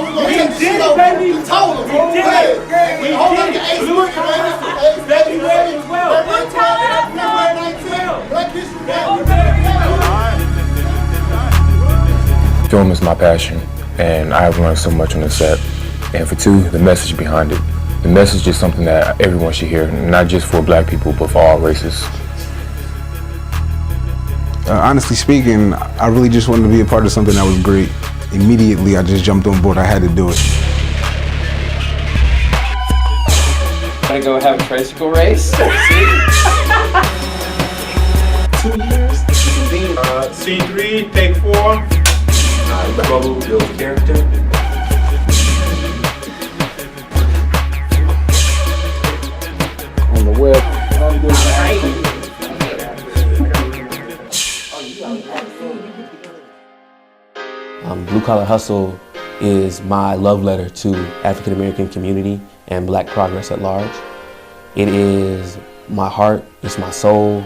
we gonna take the shit over. We told him. We hold up the ace book, February 12th. Black History Day. Film is my passion, and I have learned so much on the set. And for two, the message behind it. The message is something that everyone should hear, not just for black people, but for all races. Honestly speaking, I really just wanted to be a part of something that was great. Immediately, I just jumped on board. I had to do it. Wanna go have a tricycle race? 2 years. Scene 3, take 4. Bubble build character. On the web. Blue Collar Hustle is my love letter to African American community and black progress at large. It is my heart, it's my soul,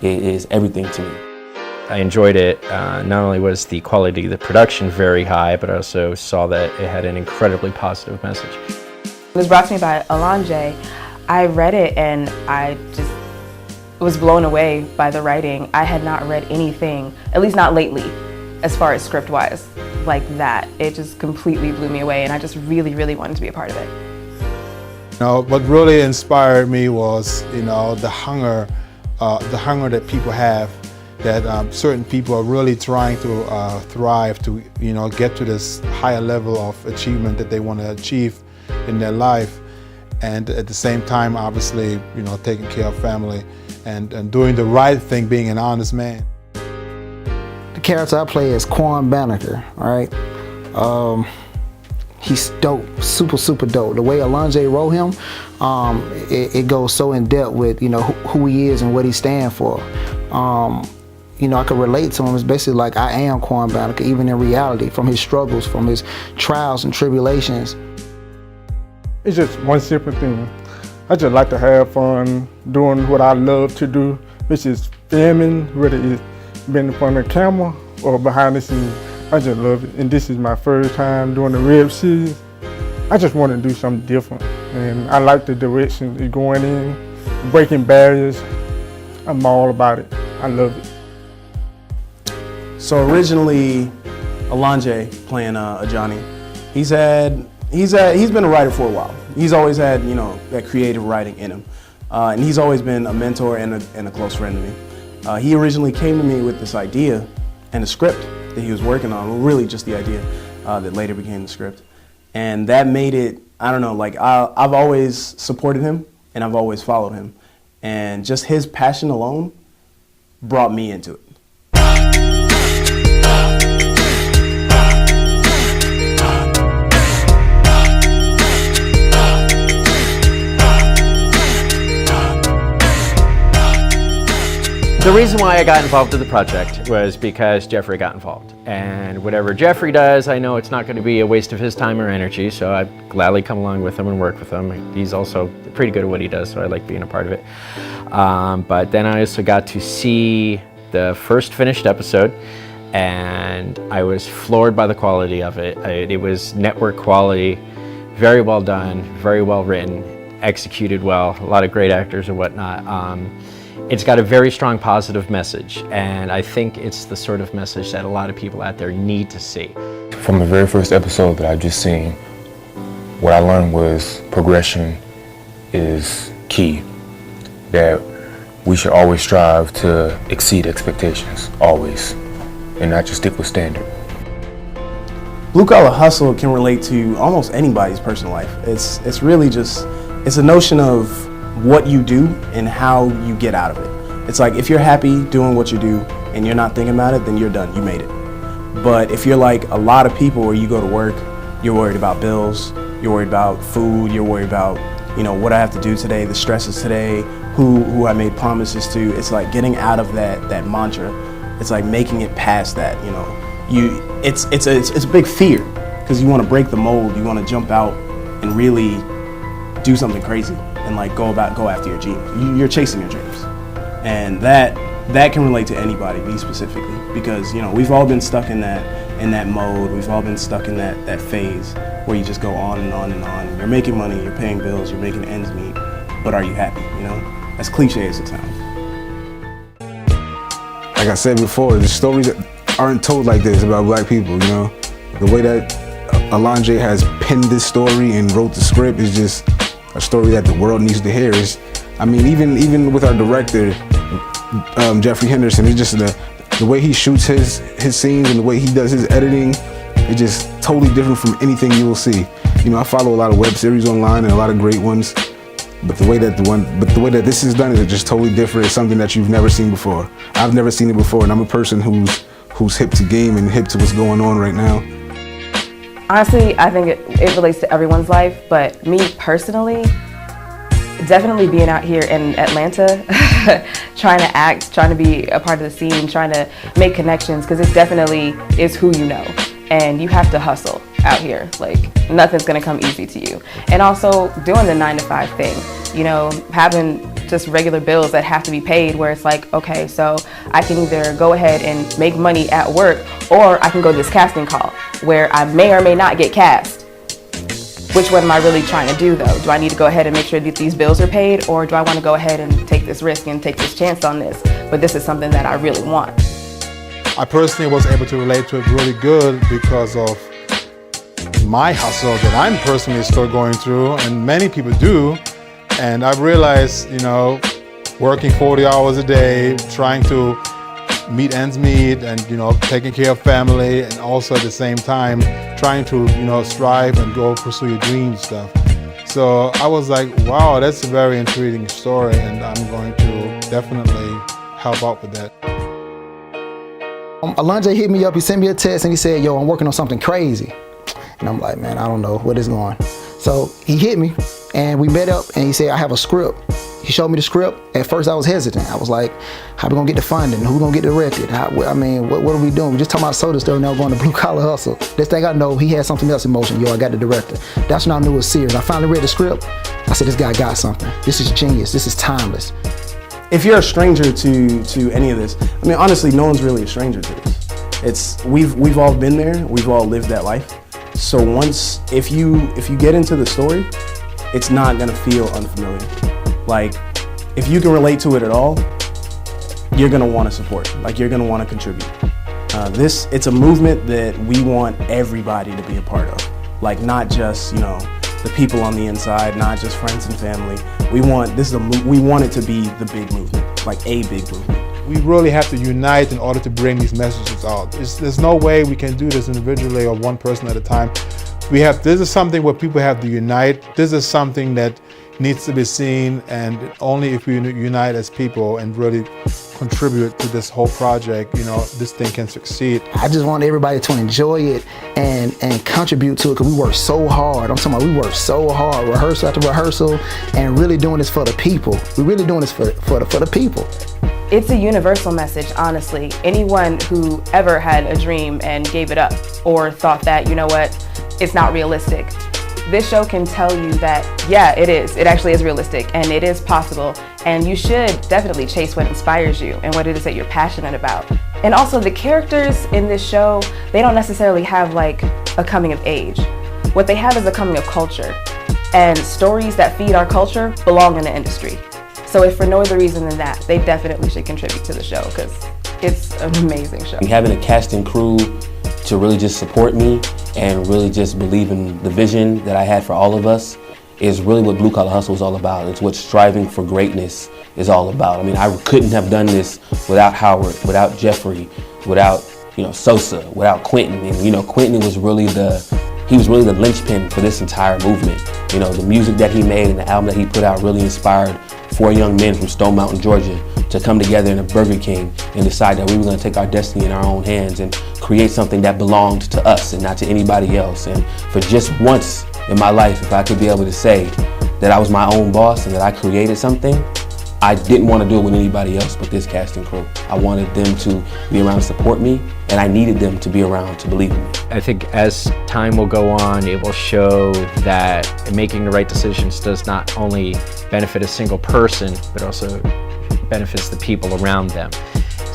it is everything to me. I enjoyed it. Not only was the quality of the production very high, but I also saw that it had an incredibly positive message. It was brought to me by Alonjay. I read it and I just was blown away by the writing. I had not read anything, at least not lately, as far as script-wise, like that. It just completely blew me away, and I just really, really wanted to be a part of it. What really inspired me was, the hunger that people have, that certain people are really trying to thrive, to get to this higher level of achievement that they want to achieve in their life, and at the same time, obviously, taking care of family and doing the right thing, being an honest man. The character I play is Quan Banneker, all right? He's dope, super, super dope. The way Alonjay wrote him, it goes so in depth with, who he is and what he stands for. I could relate to him. It's basically like I am Quan Banneker, even in reality, from his struggles, from his trials and tribulations. It's just one simple thing. I just like to have fun doing what I love to do, which is filming, whether it's been in front of the camera or behind the scenes. I just love it, and this is my first time doing the web series. I just want to do something different, and I like the direction it's going in, breaking barriers. I'm all about it. I love it. So originally, Alonjay playing Johnny, he's been a writer for a while. He's always had that creative writing in him, and he's always been a mentor and a close friend to me. He originally came to me with this idea and a script that he was working on, really just the idea that later became the script. And that made it, I don't know, like I've always supported him and I've always followed him. And just his passion alone brought me into it. The reason why I got involved in the project was because Geoffrey got involved. And whatever Geoffrey does, I know it's not going to be a waste of his time or energy, so I'd gladly come along with him and work with him. He's also pretty good at what he does, so I like being a part of it. But then I also got to see the first finished episode, and I was floored by the quality of it. It was network quality, very well done, very well written, executed well, a lot of great actors and whatnot. It's got a very strong positive message, and I think it's the sort of message that a lot of people out there need to see. From the very first episode that I've just seen, what I learned was progression is key. That we should always strive to exceed expectations, always, and not just stick with standard. Blue Collar Hustle can relate to almost anybody's personal life. It's really just, it's a notion of what you do and how you get out of it. It's like if you're happy doing what you do and you're not thinking about it, then you're done, you made it. But if you're like a lot of people where you go to work, you're worried about bills, you're worried about food, you're worried about, what I have to do today, the stresses today, who I made promises to. It's like getting out of that mantra. It's like making it past that, It's a big fear because you want to break the mold, you want to jump out and really do something crazy and like go after your dreams. You're chasing your dreams, and that can relate to anybody, me specifically, because we've all been stuck in that in that mode. We've all been stuck in that phase where you just go on and on and on. You're making money, you're paying bills, you're making ends meet, but are you happy, you know? As cliche as it sounds. Like I said before, the stories that aren't told like this about black people, you know? The way that Alonjay has penned this story and wrote the script is just a story that the world needs to hear. I mean, even with our director, Geoffrey Henderson, it's just the way he shoots his scenes and the way he does his editing, it's just totally different from anything you will see. You know, I follow a lot of web series online and a lot of great ones, but the way that this is done is just totally different. It's something that you've never seen before. I've never seen it before, and I'm a person who's hip to game and hip to what's going on right now. Honestly, I think it relates to everyone's life, but me personally, definitely being out here in Atlanta, trying to act, trying to be a part of the scene, trying to make connections, because it definitely is who you know. And you have to hustle out here. Like, nothing's gonna come easy to you. And also doing the 9-to-5 thing, you know, having just regular bills that have to be paid, where it's like, okay, so I can either go ahead and make money at work, or I can go to this casting call where I may or may not get cast. Which one am I really trying to do though? Do I need to go ahead and make sure that these bills are paid, or do I want to go ahead and take this risk and take this chance on this? But this is something that I really want. I personally was able to relate to it really good because of my hustle that I'm personally still going through, and many people do. And I've realized, you know, working 40 hours a day, trying to meet ends meet and, you know, taking care of family, and also at the same time trying to, you know, strive and go pursue your dreams stuff. So I was like, wow, that's a very intriguing story, and I'm going to definitely help out with that. Alonjay hit me up, he sent me a text and he said, yo, I'm working on something crazy. And I'm like, man, I don't know what is going. So he hit me and we met up and he said, I have a script. He showed me the script. At first I was hesitant. I was like, how we gonna get the funding? Who gonna get directed? What are we doing? We just talking about soda stuff, now we're going to Blue Collar Hustle. Next thing I know, he had something else in motion. Yo, I got the director. That's when I knew it was serious. I finally read the script. I said, this guy got something. This is genius. This is timeless. If you're a stranger to any of this, I mean, honestly, no one's really a stranger to this. We've all been there. We've all lived that life. So if you get into the story, it's not gonna feel unfamiliar. Like, if you can relate to it at all, you're gonna want to support. Like, you're gonna want to contribute. It's a movement that we want everybody to be a part of. Like, not just, you know, the people on the inside, not just friends and family. We want it to be the big movement, like a big movement. We really have to unite in order to bring these messages out. There's no way we can do this individually or one person at a time. This is something where people have to unite. This is something that needs to be seen, and only if we unite as people and really contribute to this whole project, you know, this thing can succeed. I just want everybody to enjoy it and contribute to it, because we work so hard. I'm talking about we work so hard, rehearsal after rehearsal, and really doing this for the people. We're really doing this for the people. It's a universal message, honestly. Anyone who ever had a dream and gave it up, or thought that, you know what, it's not realistic. This show can tell you that, yeah, it is. It actually is realistic, and it is possible. And you should definitely chase what inspires you and what it is that you're passionate about. And also, the characters in this show, they don't necessarily have like a coming of age. What they have is a coming of culture. And stories that feed our culture belong in the industry. So if for no other reason than that, they definitely should contribute to the show, because it's an amazing show. Having a cast and crew to really just support me and really just believe in the vision that I had for all of us is really what Blue Collar Hustle is all about. It's what striving for greatness is all about. I mean, I couldn't have done this without Howard, without Geoffrey, without, you know, Sosa, without Quentin. And, you know, Quentin was really the linchpin for this entire movement. You know, the music that he made and the album that he put out really inspired 4 young men from Stone Mountain, Georgia, to come together in a Burger King and decide that we were going to take our destiny in our own hands and create something that belonged to us and not to anybody else. And for just once in my life, if I could be able to say that I was my own boss and that I created something, I didn't want to do it with anybody else but this cast and crew. I wanted them to be around to support me, and I needed them to be around to believe in me. I think as time will go on, it will show that making the right decisions does not only benefit a single person, but also benefits the people around them.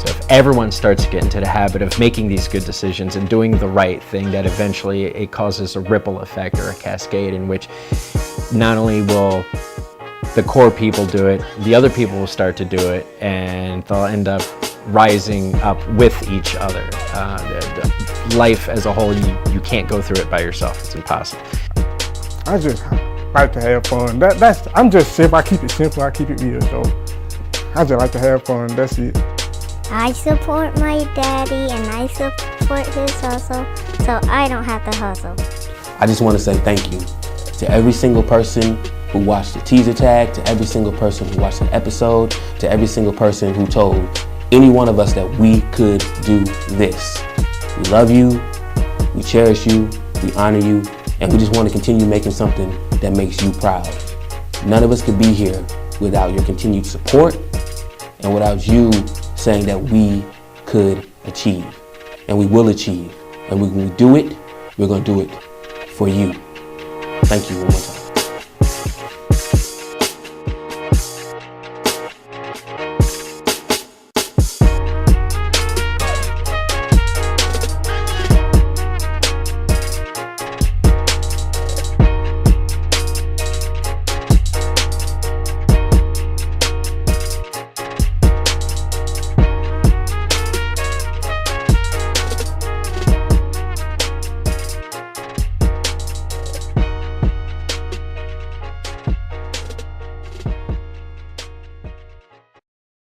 So if everyone starts to get into the habit of making these good decisions and doing the right thing, that eventually it causes a ripple effect or a cascade in which not only will the core people do it, the other people will start to do it, and they'll end up rising up with each other. Life as a whole, you can't go through it by yourself. It's impossible. I just like to have fun. I'm just simple. I keep it simple. I keep it real. So I just like to have fun. That's it. I support my daddy and I support his hustle, so I don't have to hustle. I just want to say thank you to every single person who watched the teaser tag, to every single person who watched the episode, to every single person who told any one of us that we could do this. We love you, we cherish you, we honor you, and we just want to continue making something that makes you proud. None of us could be here without your continued support and without you saying that we could achieve, and we will achieve. And when we do it, we're going to do it for you. Thank you one more time.